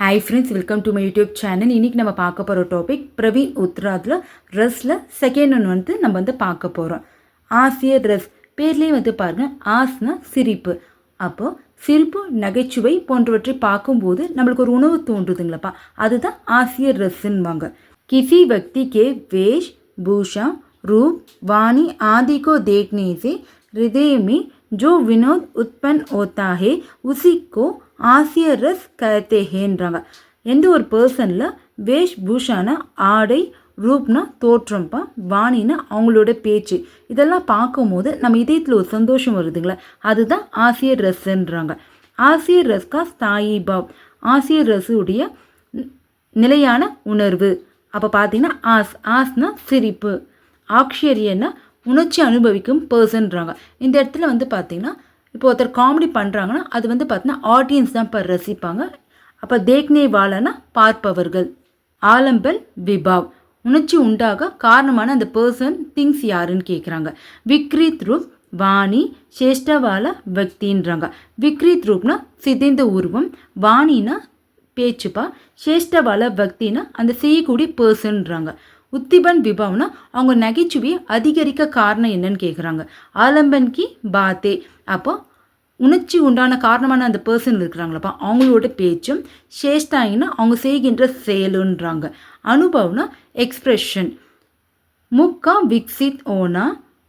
Hi friends, welcome to my YouTube channel. இன்னைக்கு நம்ம பார்க்க போகிற டாபிக் பிரவீன் உத்ராத்தில் ரஸ்ல செகண்ட் ஒன் நம்ம பார்க்க போகிறோம். ஆசிய ரஸ் பேர்லேயே பாருங்க, ஆஸ்னா சிரிப்பு. அப்போது சிரிப்பு, நகைச்சுவை போன்றவற்றை பார்க்கும்போது நம்மளுக்கு ஒரு உணவு தோன்றுதுங்களப்பா, அதுதான் ஆசிய ரஸ்ன்னுவாங்க. किसी व्यक्ति के वेश भूषा रूप वाणी आदि को देखने से हृदय में जो विनोद उत्पन्न होता है उसी को ஆசிய ரஸ் कहते हेன்றாங்க. எந்த ஒரு பர்சனில் வேஷ் பூஷான ஆடை, ரூப்னா தோற்றம்ப்பா, வாணினா அவங்களோட பேச்சு, இதெல்லாம் பார்க்கும்போது நம்ம இதயத்தில் ஒரு சந்தோஷம் வருதுங்களா, அதுதான் ஆசிய ரஸ்ன்றாங்க. ஆசிய ரஸ்கா ஸ்தாயி பாவ், ஆசிய ரஸுடைய நிலையான உணர்வு. அப்போ பார்த்தீங்கன்னா ஆஸ்னா சிரிப்பு, ஆக்ஷரியன்னா உணர்ச்சி அனுபவிக்கும் பர்சன்றாங்க. இந்த இடத்துல பார்த்தீங்கன்னா இப்போ ஒருத்தர் காமெடி பண்ணுறாங்கன்னா அது பார்த்தீங்கன்னா ஆடியன்ஸ் தான் இப்போ ரசிப்பாங்க. அப்போ தேக்னே வாழனா பார்ப்பவர்கள். ஆலம்பல் விபாவ், உணர்ச்சி உண்டாக காரணமான அந்த பர்சன் திங்ஸ் யாருன்னு கேட்குறாங்க. விக்ரீத் ரூப் வாணி சேஷ்டவால பக்தின்றாங்க. விக்ரீத் ரூப்னா சிதைந்த உருவம், வாணினா பேச்சுப்பா, சேஷ்டவால பக்தினா அந்த செய்யக்கூடிய பர்சன்றாங்க. உத்திபன் விபாவ்னா அவங்க நகைச்சுவையை அதிகரிக்க காரணம் என்னன்னு கேட்குறாங்க. ஆலம்பன் கி பாத்தே, அப்போ உணர்ச்சி உண்டான காரணமான அந்த பர்சன் இருக்கிறாங்களப்பா, அவங்களோட பேச்சும். சேஷ்டாயின்னா அவங்க செய்கின்ற செயலுன்றாங்க. அனுபவம்னா எக்ஸ்பிரஷன். முக்கா விக்சித் ஓனா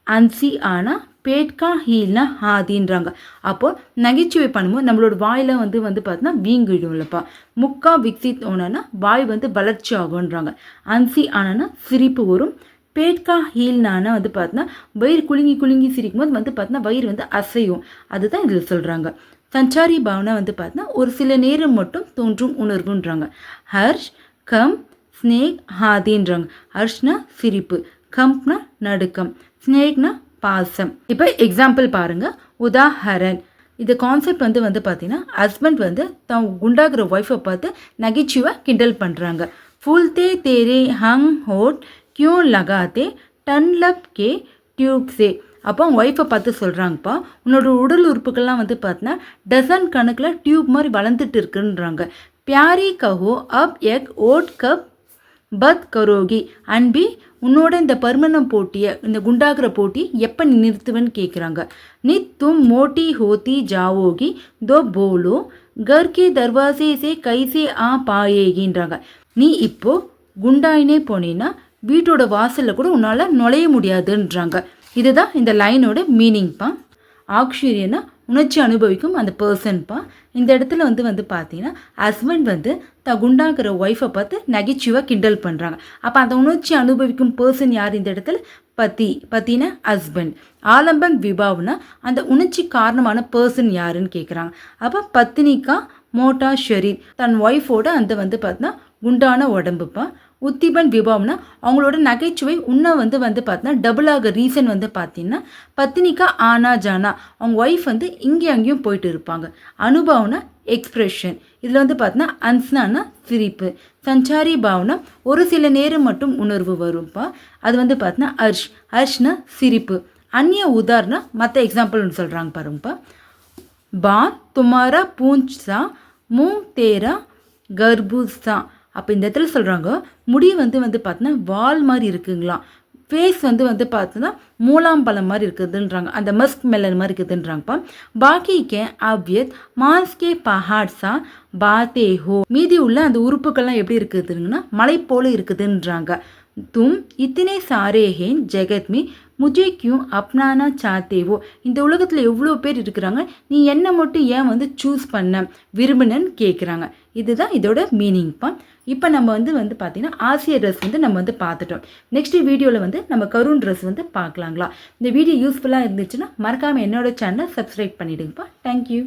அன்சி ஆனா பேட்கா ஹீல்னா ஹாதின்றாங்க. அப்போது நகைச்சுவை பண்ணும்போது நம்மளோட வாயில் பார்த்தீங்கன்னா வீங்கிடும்லப்பா. முக்கா விக்சித் ஓனா வாய் வளர்ச்சி ஆகுன்றாங்க. அன்சி ஆனா சிரிப்பு வரும். பேட்கா ஹீல்னானா பார்த்தீங்கன்னா வயிறு குலுங்கி குலுங்கி சிரிக்கும் போது பார்த்தீங்கன்னா வயிறு அசையும், அதுதான் இதில் சொல்கிறாங்க. சஞ்சாரி பாவனை பார்த்தீங்கன்னா ஒரு சில நேரம் மட்டும் தோன்றும் உணர்வுன்றாங்க. ஹர்ஷ் கம் ஸ்னேக் ஹாதின்றாங்க. ஹர்ஷ்னா சிரிப்பு, கம்ப்னா நடுக்கம், ஸ்னேக்னா பாசம். இப்போ எக்ஸாம்பிள் பாருங்க. உதாஹரன், இந்த கான்செப்ட் பார்த்தீங்கன்னா ஹஸ்பண்ட் தான் குண்டாகிற ஒய்ஃபை பார்த்து நகைச்சுவை கிண்டல் பண்ணுறாங்க. ஃபுல்தே தேரே ஹங் ஹோட் கியூ லகாத்தே டன் லப் கே டியூப் சே. அப்போ ஒய்ஃபை பார்த்து சொல்கிறாங்கப்பா, உன்னோட உடல் உறுப்புகள்லாம் பார்த்தீங்கன்னா டசன் கணக்கில் டியூப் மாதிரி வளர்ந்துட்டு இருக்குன்றாங்க. பியாரி கஹோ அப் எக் ஓட் கப் பத் கரோகி, அன்பி உன்னோட இந்த பர்மனம் போட்டியை, இந்த குண்டாகிற போட்டி எப்போ நிறுத்துவேன்னு கேட்குறாங்க. நீ தும் மோட்டி ஹோத்தி ஜாவோகி தோ போலோ கர்கே தர்வாசே சே கைசே ஆ பாயேகின்றாங்க. நீ இப்போ குண்டாயினே போனீன்னா வீட்டோட வாசலில் கூட உன்னால் நுழைய முடியாதுன்றாங்க. இதுதான் இந்த லைனோட மீனிங்ப்பா. ஆக்ஷரியனா உணர்ச்சி அனுபவிக்கும் அந்த பர்சன்ப்பா. இந்த இடத்துல பார்த்தீங்கன்னா ஹஸ்பண்ட் தான் குண்டாகிற ஒய்ஃபை பார்த்து நகைச்சுவை கிண்டல் பண்ணுறாங்க. அப்போ அந்த உணர்ச்சி அனுபவிக்கும் பர்சன் யார் இந்த இடத்துல? பத்தினா ஹஸ்பண்ட். ஆலம்பன் விபாவ்னா அந்த உணர்ச்சி காரணமான பர்சன் யாருன்னு கேட்குறாங்க. அப்போ பத்தினிக்கா மோட்டா ஷரீர், தன் ஒய்ஃபோட அந்த பார்த்தீங்கன்னா குண்டான உடம்புப்பா. உத்திபன் விபாவ்னா அவங்களோட நகைச்சுவை இன்னும் பார்த்தீங்கன்னா டபுளாக ரீசன் பார்த்தீங்கன்னா பத்தினிக்கா ஆனா ஜானா, அவங்க ஒய்ஃப் இங்கே அங்கேயும் போயிட்டு இருப்பாங்க. அனுபவம்னா எக்ஸ்பிரஷன். இதில் பார்த்தீங்கன்னா அன்ஸ்னானா சிரிப்பு. சஞ்சாரி பாவனா ஒரு சில நேரம் மட்டும் உணர்வு வரும்ப்பா, அது பார்த்தீங்கன்னா ஹர்ஷ்னா சிரிப்பு. அந்நிய உதாரணம் மற்ற எக்ஸாம்பிள்னு சொல்கிறாங்க பாருங்கப்பா. பான் துமாரா பூஞ்ச் சா மூங் தேரா கர்பூஸ் சா. அப்போ இந்த இடத்துல சொல்கிறாங்க முடி பார்த்தீங்கன்னா வால் மாதிரி இருக்குங்களா, ஃபேஸ் பார்த்தீங்கன்னா மூலாம்பழம் மாதிரி இருக்குதுன்றாங்க, அந்த மஸ்க் மெலன் மாதிரி இருக்குதுன்றாங்கப்பா. பாக்கி கே அவ்யத் மாஸ்கே பஹாட்ஸா பாத்தே ஹோ, மீதி உள்ள அந்த உறுப்புகள்லாம் எப்படி இருக்குதுங்கன்னா மலை போல இருக்குதுன்றாங்க. தும் இத்தனை சாரே ஹேன் ஜெகத் மீ முஜே கியூ அப்னானா சாத்தேவோ, இந்த உலகத்தில் எவ்வளோ பேர் இருக்கிறாங்க, நீ என்ன மட்டும் ஏன் சூஸ் பண்ண விரும்பினன்னு கேட்குறாங்க. இதுதான் இதோட மீனிங்ப்பா. இப்போ நம்ம பார்த்தீங்கன்னா ஆசிய ட்ரெஸ் நம்ம பார்த்துட்டோம். நெக்ஸ்ட் வீடியோவில் நம்ம கருண் ட்ரெஸ் பார்க்கலாங்களா. இந்த வீடியோ யூஸ்ஃபுல்லாக இருந்துச்சுன்னா மறக்காமல் என்னோட சேனலை சப்ஸ்கிரைப் பண்ணிவிடுங்கப்பா. தேங்க்யூ.